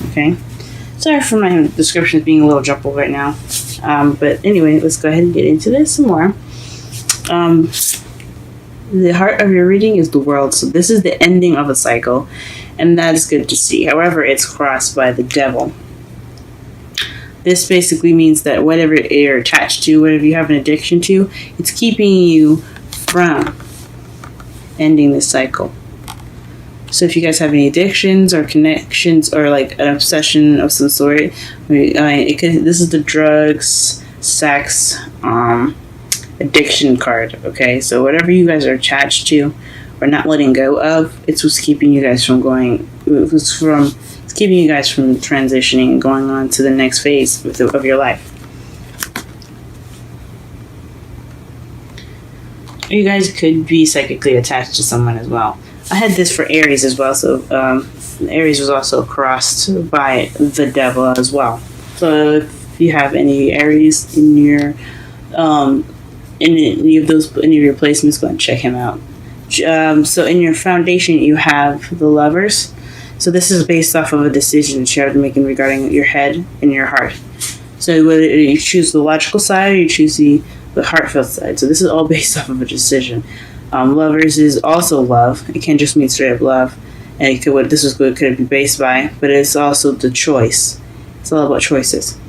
Okay. Sorry for my descriptions being a little jumbled right now. But anyway, let's go ahead and get into this some more. The heart of your reading is the world. So this is the ending of a cycle. And that is good to see. However, it's crossed by the devil. This basically means that whatever you're attached to, whatever you have an addiction to, it's keeping you from ending this cycle. So if you guys have any addictions or connections or like an obsession of some sort, this is the drugs, sex, addiction card. Okay, so whatever you guys are attached to or not letting go of, it's what's keeping you guys from going. It's keeping you guys from transitioning and going on to the next phase of your life. You guys could be psychically attached to someone as well. I had this for Aries as well, so Aries was also crossed by the devil as well. So if you have any Aries in your any of your placements, go and check him out. So in your foundation, you have the Lovers. So this is based off of a decision that you have to make regarding your head and your heart. So whether you choose the logical side or you choose the heartfelt side. So this is all based off of a decision. Lovers is also love. It can't just mean straight up love. And could be based by, but it's also the choice. It's all about choices.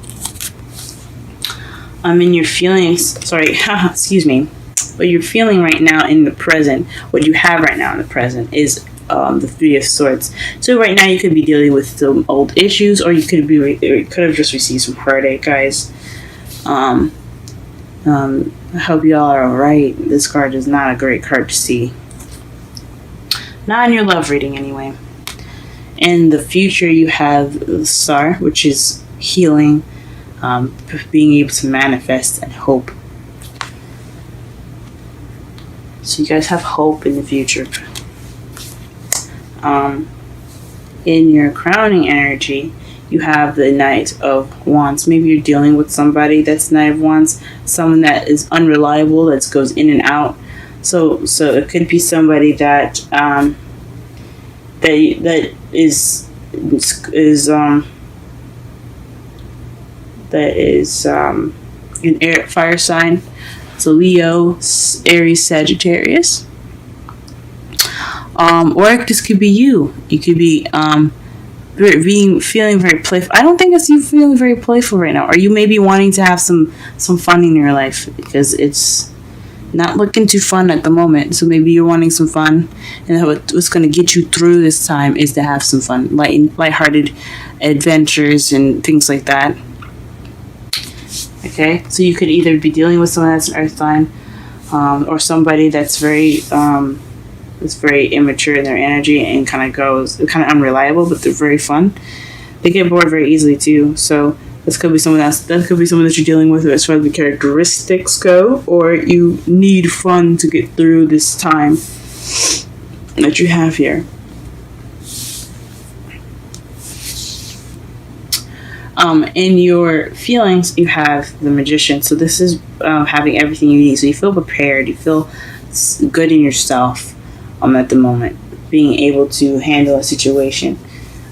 In your feelings, excuse me. What you're feeling right now in the present, what you have right now in the present is the Three of Swords. So right now you could be dealing with some old issues, or you could have just received some heartache, guys. I hope y'all are alright. This card is not a great card to see. Not in your love reading, anyway. In the future, you have the Star, which is healing, being able to manifest and hope. So you guys have hope in the future. In your crowning energy, you have the Knight of Wands. Maybe you're dealing with somebody that's Knight of Wands, someone that is unreliable, that goes in and out. So it could be somebody that is an air fire sign. So Leo, Aries, Sagittarius. Or this could be you. You could be feeling very playful. I don't think it's you feeling very playful right now. Or you may be wanting to have some fun in your life because it's not looking too fun at the moment. So maybe you're wanting some fun, and what's going to get you through this time is to have some fun, lighthearted adventures and things like that. Okay, so you could either be dealing with someone that's an earth sign, or somebody that's very immature in their energy and kind of unreliable, but they're very fun. They get bored very easily too. So this could be someone else. That could be someone that you're dealing with as far as the characteristics go, or you need fun to get through this time that you have here. In your feelings, you have the Magician. So this is having everything you need. So you feel prepared. You feel good in yourself at the moment. Being able to handle a situation.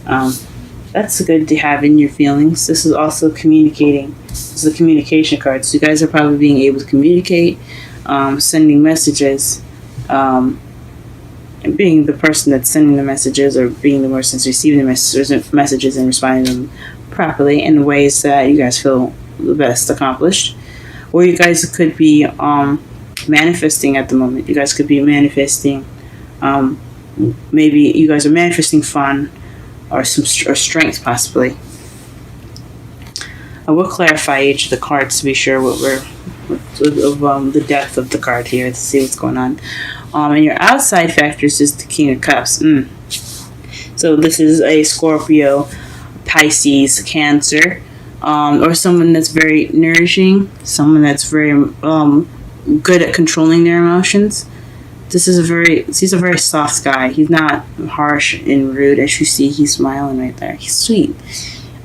That's good to have in your feelings. This is also communicating. This is a communication card. So you guys are probably being able to communicate, sending messages, and being the person that's sending the messages, or being the person that's receiving the messages and responding to them properly in ways that you guys feel the best accomplished. Or you guys could be manifesting at the moment. You guys could be manifesting. Maybe you guys are manifesting fun or strength, possibly. I will clarify each of the cards to be sure the depth of the card here to see what's going on. And your outside factors is the King of Cups. So this is a Scorpio, Pisces, Cancer, or someone that's very nourishing, someone that's very good at controlling their emotions. He's a very soft guy. He's not harsh and rude. As you see, he's smiling right there. He's sweet.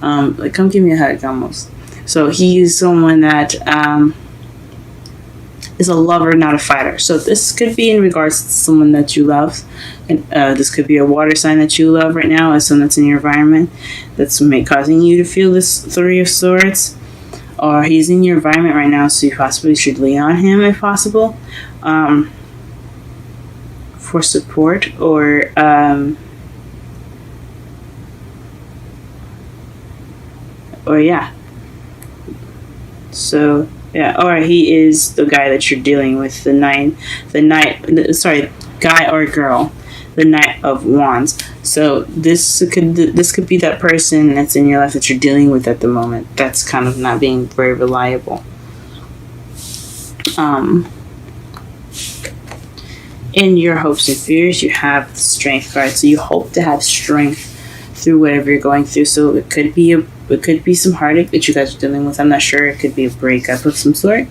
Come give me a hug almost. So he's someone that is a lover, not a fighter. So this could be in regards to someone that you love. And this could be a water sign that you love right now, as someone that's in your environment that's causing you to feel this Three of Swords. Or he's in your environment right now, so you possibly should lean on him if possible, for support, or yeah. So yeah, or he is the guy that you're dealing with, guy or girl, the Knight of Wands. So this could be that person that's in your life that you're dealing with at the moment. That's kind of not being very reliable. In your hopes and fears, you have the Strength card. So you hope to have strength through whatever you're going through. So it could be some heartache that you guys are dealing with. I'm not sure. It could be a breakup of some sort.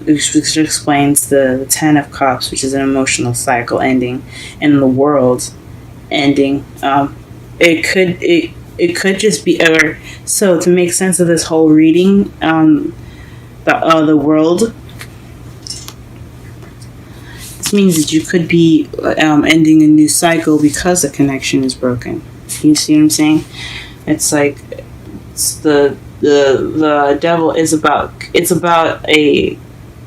Which explains the Ten of Cups, which is an emotional cycle ending, and the world ending. It could just be, or so to make sense of this whole reading, the world. This means that you could be ending a new cycle because the connection is broken. You see what I'm saying? It's like the devil is about. It's about a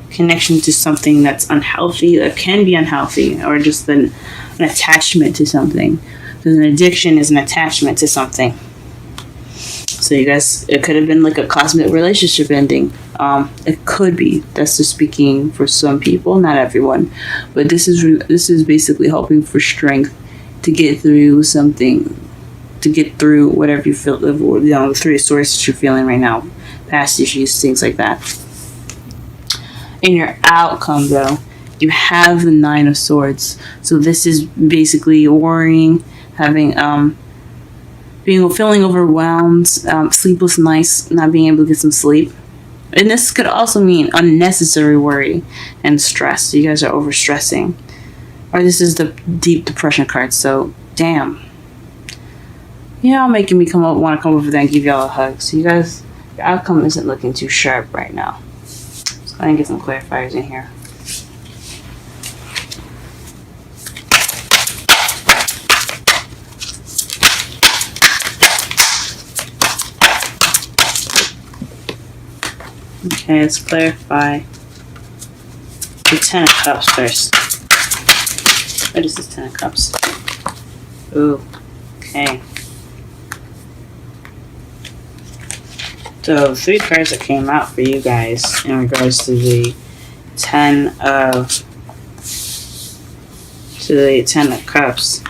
connection to something that's unhealthy, that can be unhealthy, or just an attachment to something. Because an addiction is an attachment to something. So you guys, it could have been like a cosmic relationship ending. It could be. That's just speaking for some people, not everyone. But this is basically hoping for strength to get through something, to get through whatever you feel, the Three of Swords that you're feeling right now, past issues, things like that. In your outcome, though, you have the Nine of Swords. So this is basically worrying, having feeling overwhelmed, sleepless nights, not being able to get some sleep. And this could also mean unnecessary worry and stress. So you guys are overstressing. Or this is the deep depression card. So damn. Y'all making me want to come over there and give y'all a hug. So you guys, your outcome isn't looking too sharp right now. Let's go ahead and get some clarifiers in here. Okay, let's clarify the Ten of Cups first. What is this Ten of Cups? Ooh, okay. So, 3 cards that came out for you guys in regards to the Ten of Cups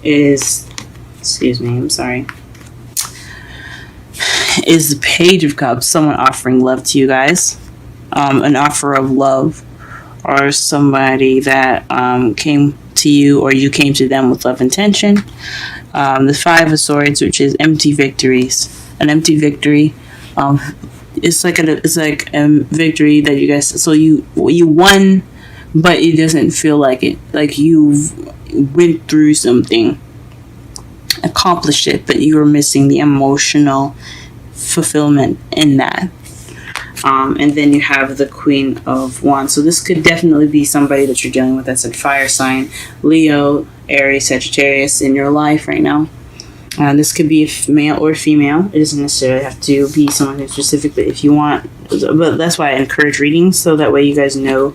is, is the Page of Cups, someone offering love to you guys, an offer of love, or somebody that came to you or you came to them with love intention. The Five of Swords, which is empty victories. An empty victory, it's like a victory that you guys. So you won, but it doesn't feel like it. Like you've went through something, accomplished it, but you were missing the emotional fulfillment in that. And then you have the Queen of Wands. So this could definitely be somebody that you're dealing with that's a fire sign, Leo, Aries, Sagittarius in your life right now. This could be a male or female. It doesn't necessarily have to be someone who's specific, but if you want, but that's why I encourage readings, so that way you guys know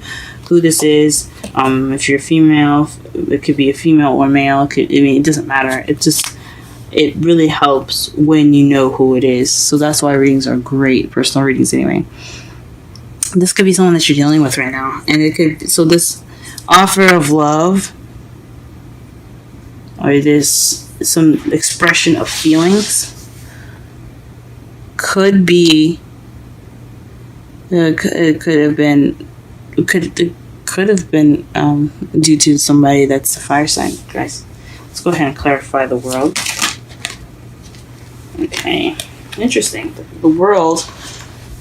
who this is. If you're female, it could be a female or male. It doesn't matter. It really helps when you know who it is. So that's why readings are great, personal readings anyway. This could be someone that you're dealing with right now. And it could, so this offer of love, or this some expression of feelings, could be, it could have been due to somebody that's a fire sign, guys. Let's go ahead and clarify the world. Okay, interesting. The world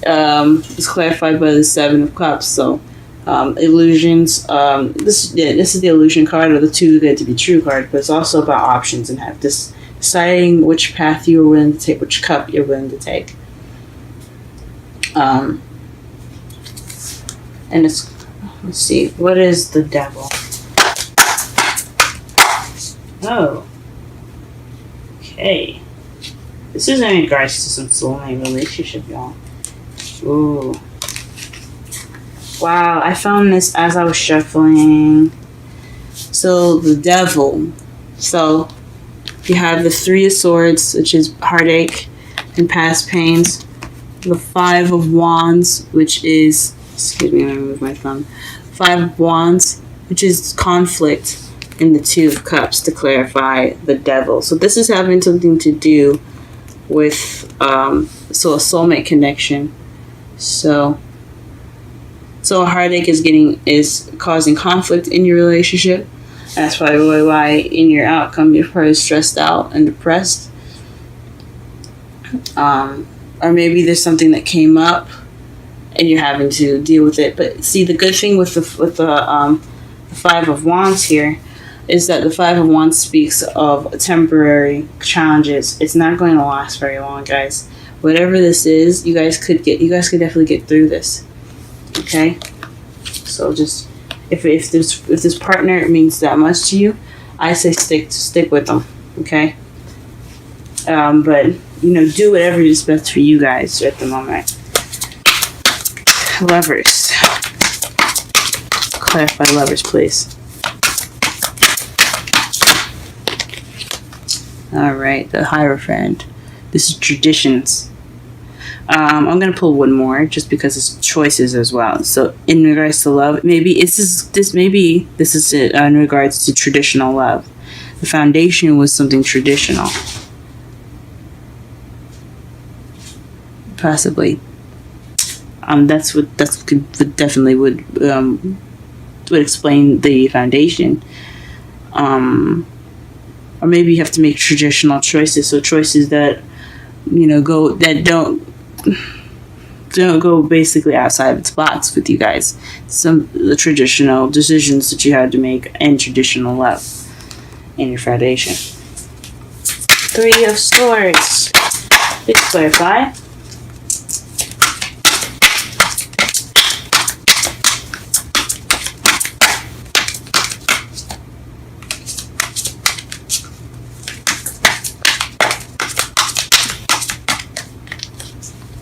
is clarified by the Seven of Cups. So illusions. This is the illusion card, or the too good to be true card. But it's also about options and deciding which path you're willing to take, which cup you're willing to take. Um, and it's, let's see, what is the devil? Oh, okay. This is in regards to some soulmate relationship, y'all. Ooh. Wow, I found this as I was shuffling. So, the devil. So, you have the Three of Swords, which is heartache and past pains. The Five of Wands, which is, excuse me, let me move my thumb. Five of Wands, which is conflict. In the Two of Cups, to clarify the devil. So, this is having something to do with, so a soulmate connection. So a heartache is causing conflict in your relationship. That's probably why in your outcome you're probably stressed out and depressed. Or maybe there's something that came up and you're having to deal with it. But see, the good thing with the Five of Wands here is that the Five of Wands speaks of temporary challenges. It's not going to last very long, guys. Whatever this is, you guys could definitely get through this. Okay? So just if this partner means that much to you, I say stick with them. Okay? But do whatever is best for you guys at the moment. Lovers. Clarify lovers, please. Alright, the Hierophant. This is traditions. I'm going to pull one more just because it's choices as well. So in regards to love, maybe this is it in regards to traditional love. The foundation was something traditional. Possibly. That's definitely would explain the foundation. Or maybe you have to make traditional choices. So choices that don't go basically outside of its box with you guys. Some of the traditional decisions that you had to make in traditional love in your foundation. Three of Swords. Please clarify.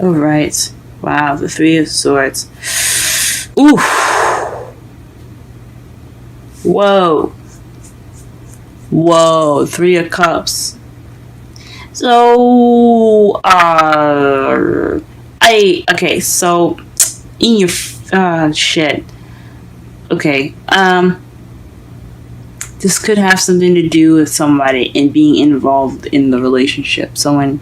Alright. Wow, the Three of Swords. Ooh. Whoa, Three of Cups. So, so, in your, shit. Okay, this could have something to do with somebody and being involved in the relationship. Someone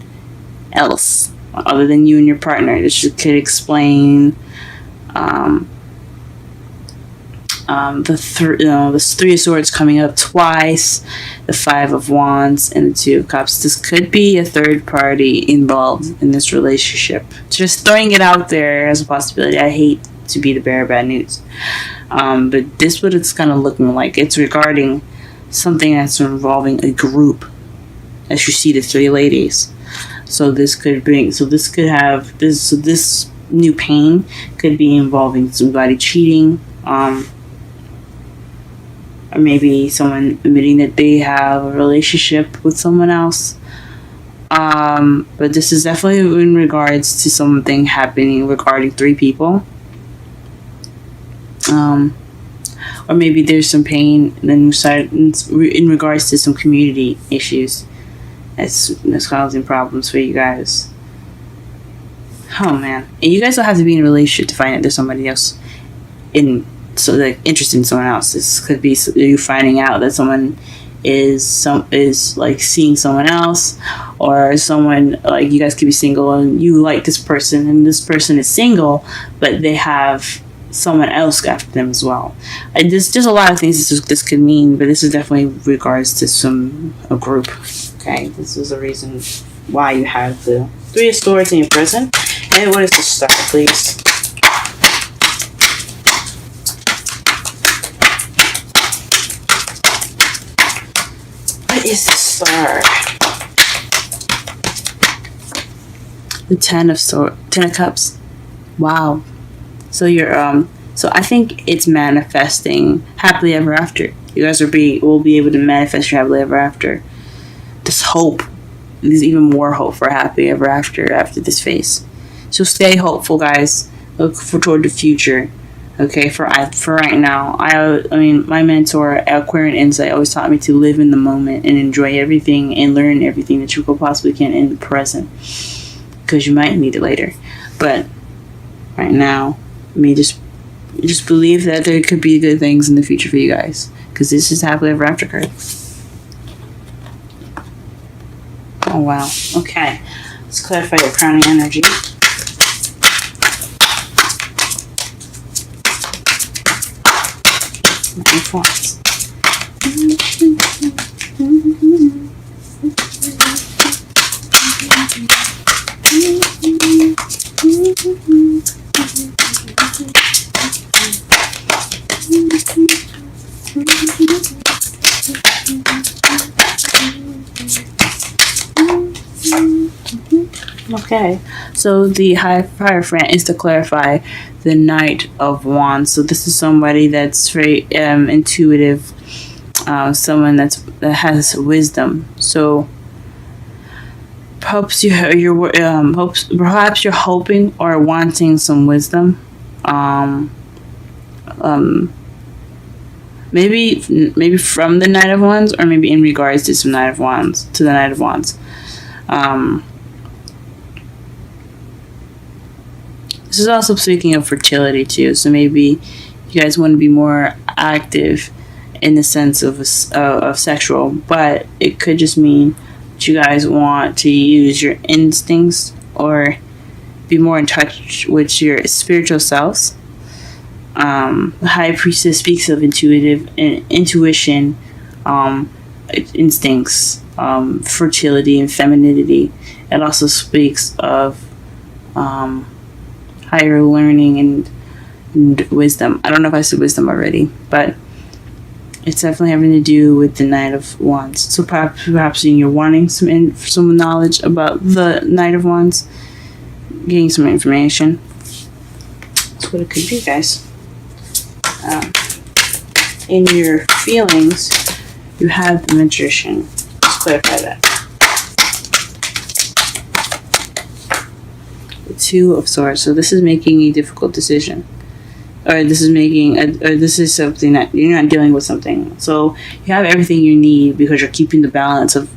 else. Other than you and your partner. This could explain the Three of Swords coming up twice, the Five of Wands, and the Two of Cups. This could be a third party involved in this relationship. Just throwing it out there as a possibility. I hate to be the bearer of bad news. But this is what it's kind of looking like. It's regarding something that's involving a group. As you see the three ladies. So this new pain could be involving somebody cheating, or maybe someone admitting that they have a relationship with someone else. But this is definitely in regards to something happening regarding three people. Or maybe there's some pain in regards to some community issues. That's causing problems for you guys. Oh man, and you guys don't have to be in a relationship to find out there's somebody else interested in someone else. This could be you finding out that someone is like seeing someone else, or someone like you guys could be single and you like this person and this person is single, but they have someone else after them as well. There's a lot of things this could mean, but this is definitely regards to a group. Okay, this is the reason why you have the Three of Swords in your present. And what is the Star, please? What is the Star? The Ten of Cups. Wow. So you're so I think it's manifesting happily ever after. You guys will be able to manifest your happily ever after. This hope. There's even more hope for happy ever after this phase. So stay hopeful, guys. Look for toward the future. Okay, for right now, I mean, my mentor, Aquarian Insight, always taught me to live in the moment and enjoy everything and learn everything that you could possibly can in the present, because you might need it later. But right now, I mean, just believe that there could be good things in the future for you guys, because this is happily ever after card. Oh wow. Okay, let's clarify your crowning energy. Influence. Okay, so the Hierophant is to clarify the Knight of Wands. So this is somebody that's very intuitive, someone that has wisdom. So perhaps perhaps you're hoping or wanting some wisdom. Maybe from the Knight of Wands, or maybe in regards to the Knight of Wands. This is also speaking of fertility too. So maybe you guys want to be more active in the sense of sexual, but it could just mean that you guys want to use your instincts or be more in touch with your spiritual selves. The High Priestess speaks of intuition, instincts, fertility, and femininity. It also speaks of higher learning and wisdom. I don't know if I said wisdom already, but it's definitely having to do with the Knight of Wands. So perhaps you're wanting some knowledge about the Knight of Wands, getting some information. That's what it could be, guys. In your feelings, you have the Magician. Let's clarify that. The Two of Swords. So this is making a difficult decision, or this is something that you're not dealing with something. So you have everything you need because you're keeping the balance of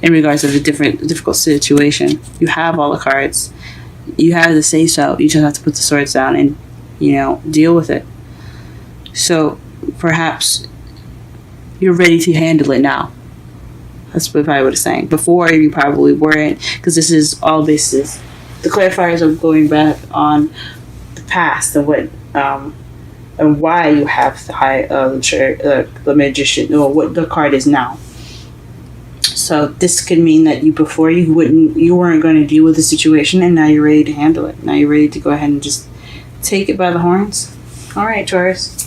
in regards to the difficult situation. You have all the cards. You have the say so. You just have to put the swords down and deal with it. So perhaps you're ready to handle it now. That's what I was saying. Before, you probably weren't, because this is all basis. The clarifiers are going back on the past of what and why you have the Magician, or what the card is now. So this could mean that before you weren't going to deal with the situation, and now you're ready to handle it. Now you're ready to go ahead and just take it by the horns. All right, Taurus.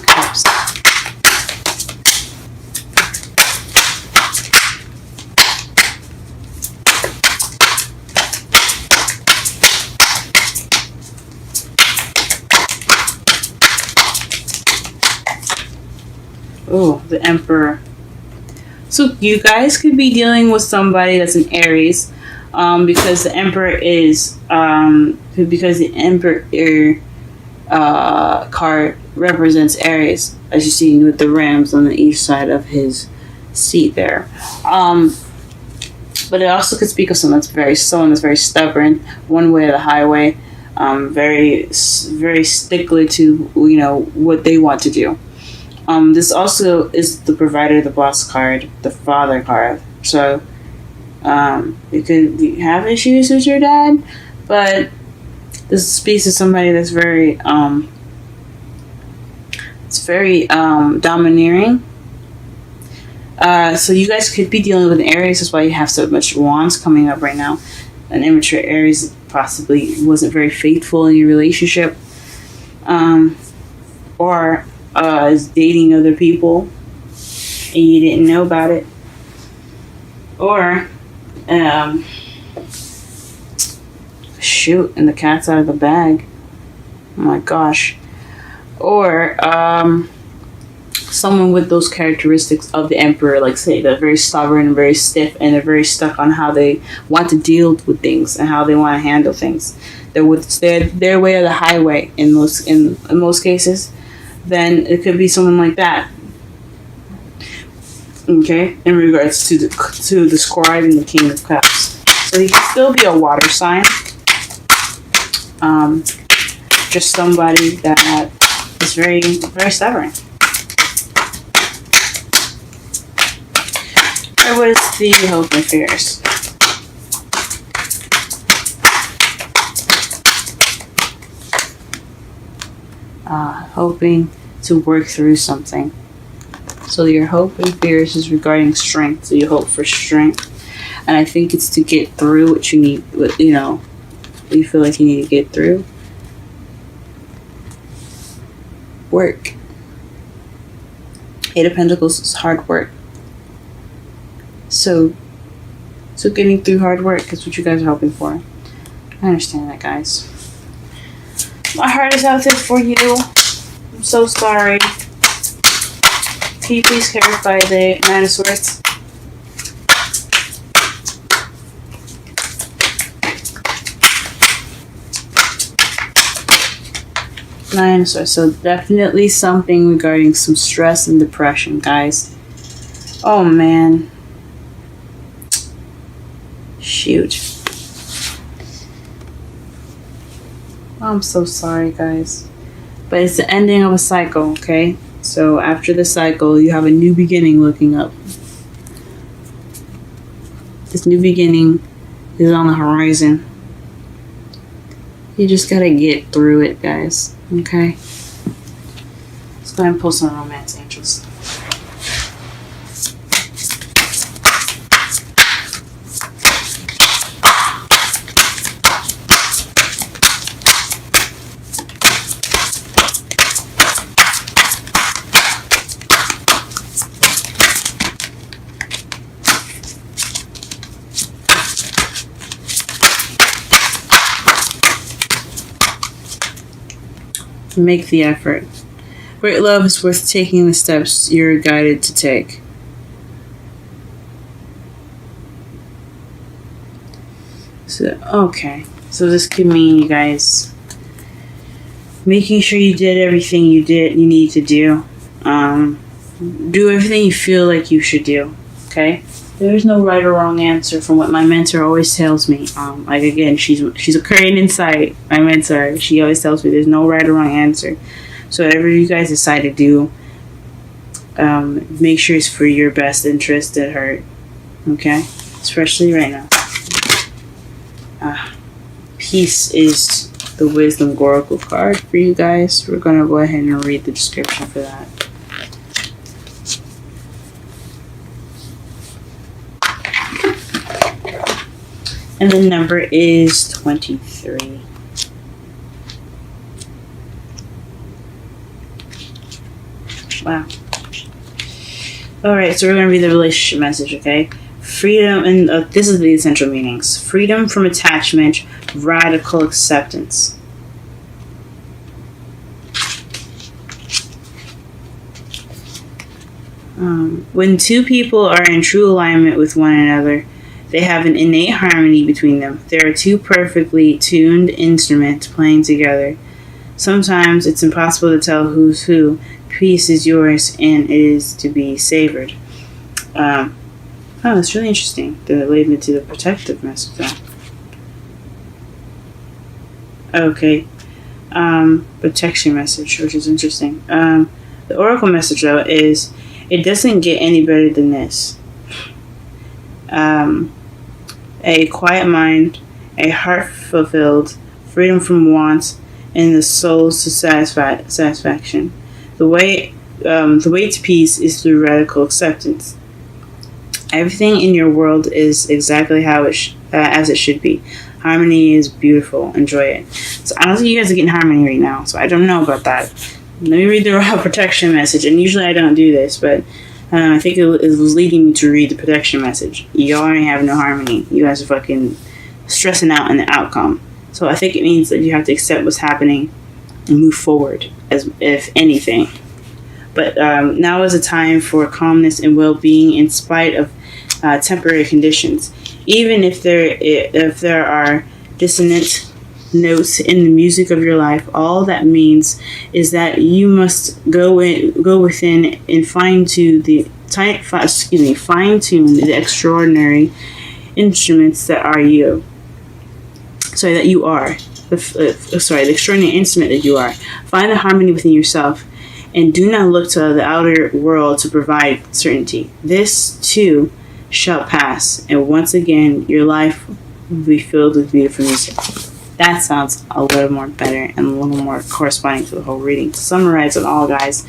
Cups. Oh, the Emperor. So you guys could be dealing with somebody that's an Aries, because the Emperor is card represents Aries, as you see with the rams on each side of his seat there. But it also could speak of someone that's very stubborn, one way or the highway, very very stickler to what they want to do. This also is the Provider, the Boss card, the Father card. So you could have issues with your dad, but this speaks to somebody that's very domineering. So you guys could be dealing with an Aries. That's why you have so much wands coming up right now. An immature Aries possibly wasn't very faithful in your relationship, or is dating other people and you didn't know about it, or shoot, and the cat's out of the bag. Oh my gosh. Or someone with those characteristics of the emperor, like say they're very stubborn and very stiff, and they're very stuck on how they want to deal with things and how they want to handle things. They're with their way or the highway in most cases. Then it could be someone like that. Okay, in regards to the scribe and the king of cups, so he can still be a water sign. Just somebody that is very, very stubborn. Or what is the hope and fears? Hoping to work through something. So your hope and fears is regarding strength. So you hope for strength, and I think it's to get through what you need. What you feel like you need to get through. Work. Eight of Pentacles is hard work. So getting through hard work is what you guys are hoping for. I understand that, guys. My heart is out there for you. I'm so sorry. Can you please clarify the Nine of Swords? Nine of Swords. So definitely something regarding some stress and depression, guys. Oh man. Shoot. I'm so sorry, guys. But it's the ending of a cycle, okay? So after the cycle, you have a new beginning looking up. This new beginning is on the horizon. You just gotta get through it, guys. Okay? Let's go ahead and pull some romance angels. Make the effort. Great love is worth taking the steps you're guided to take. So, okay. So this could mean you guys making sure you did everything you need to do. Do everything you feel like you should do. Okay? There's no right or wrong answer from what my mentor always tells me. Like again, she's a Korean insight. My mentor, she always tells me there's no right or wrong answer. So whatever you guys decide to do, make sure it's for your best interest at heart. Okay, especially right now. Peace is the Wisdom Oracle card for you guys. We're gonna go ahead and read the description for that. And the number is 23. Wow. Alright, so we're going to read the relationship message, okay? Freedom, and this is the essential meanings. Freedom from attachment, radical acceptance. When two people are in true alignment with one another, they have an innate harmony between them. They are two perfectly tuned instruments playing together. Sometimes it's impossible to tell who's who. Peace is yours and it is to be savored. That's really interesting. That led me to the protective message. Okay. Protection message, which is interesting. The oracle message, though, is it doesn't get any better than this. A quiet mind, a heart fulfilled, freedom from wants, and the soul's satisfaction. The way to peace is through radical acceptance. Everything in your world is exactly how as it should be. Harmony is beautiful. Enjoy it. So I don't think you guys are getting harmony right now. So I don't know about that. Let me read the raw protection message. And usually I don't do this, but I think it was leading me to read the protection message. Y'all ain't having no harmony. You guys are fucking stressing out in the outcome. So I think it means that you have to accept what's happening and move forward, as if anything. But now is a time for calmness and well-being in spite of temporary conditions. Even if there are dissonant notes in the music of your life, all that means is that you must go within and fine tune the extraordinary instruments that are you. That you are. The extraordinary instrument that you are. Find the harmony within yourself, and do not look to the outer world to provide certainty. This too shall pass, and once again your life will be filled with beautiful music. That sounds a little more better and a little more corresponding to the whole reading. To summarize it all, guys,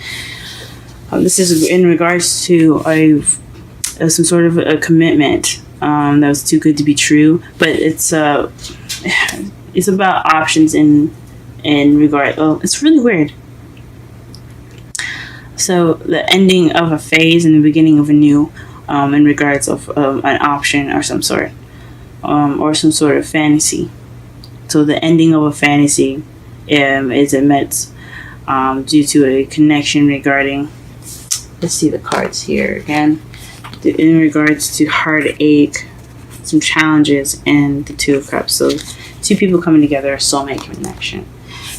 this is in regards to some sort of a commitment that was too good to be true, but it's about options in regard. Oh, it's really weird. So the ending of a phase and the beginning of a new, in regards of an option or some sort, or some sort of fantasy. So the ending of a fantasy is immense due to a connection regarding. Let's see the cards here again. In regards to heartache, some challenges, and the Two of Cups. So two people coming together, a soulmate connection.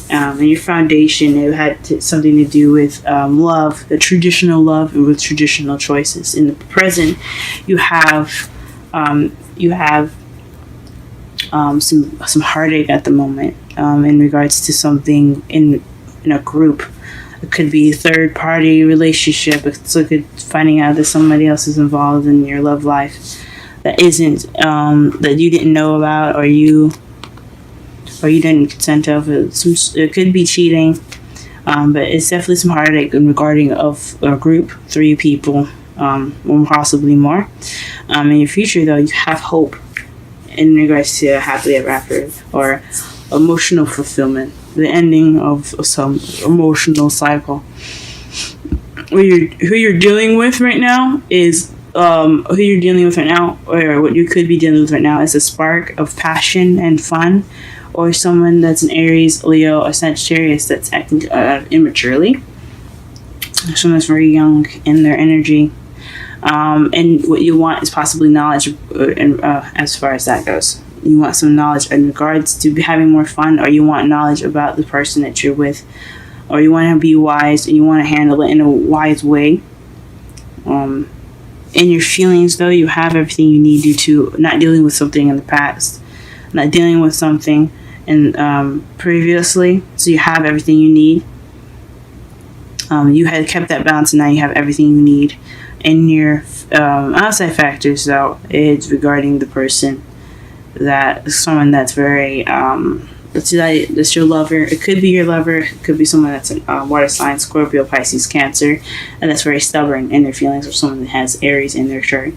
And your foundation, it had something to do with love, the traditional love, and with traditional choices. In the present, you have some heartache at the moment in regards to something in a group. It could be a third party relationship. It's finding out that somebody else is involved in your love life that isn't that you didn't know about, or you didn't consent of. It could be cheating, but it's definitely some heartache in regarding of a group, 3 people, or possibly more. In your future, though, you have hope in regards to a happily ever after or emotional fulfillment, the ending of some emotional cycle. Who you're dealing with right now is or what you could be dealing with right now is a spark of passion and fun, or someone that's an Aries, Leo, or Sagittarius that's acting immaturely. Someone that's very young in their energy. And what you want is possibly knowledge, as far as that goes. You want some knowledge in regards to having more fun, or you want knowledge about the person that you're with, or you want to be wise and you want to handle it in a wise way. In your feelings, though, you have everything you need due to not dealing with something in the past, not dealing with something previously, so you have everything you need. You had kept that balance, and now you have everything you need. In your outside factors, though, it's regarding the person, that someone that's very that's your lover. It could be your lover. It could be someone that's a water sign, Scorpio, Pisces, Cancer, and that's very stubborn in their feelings, or someone that has Aries in their chart.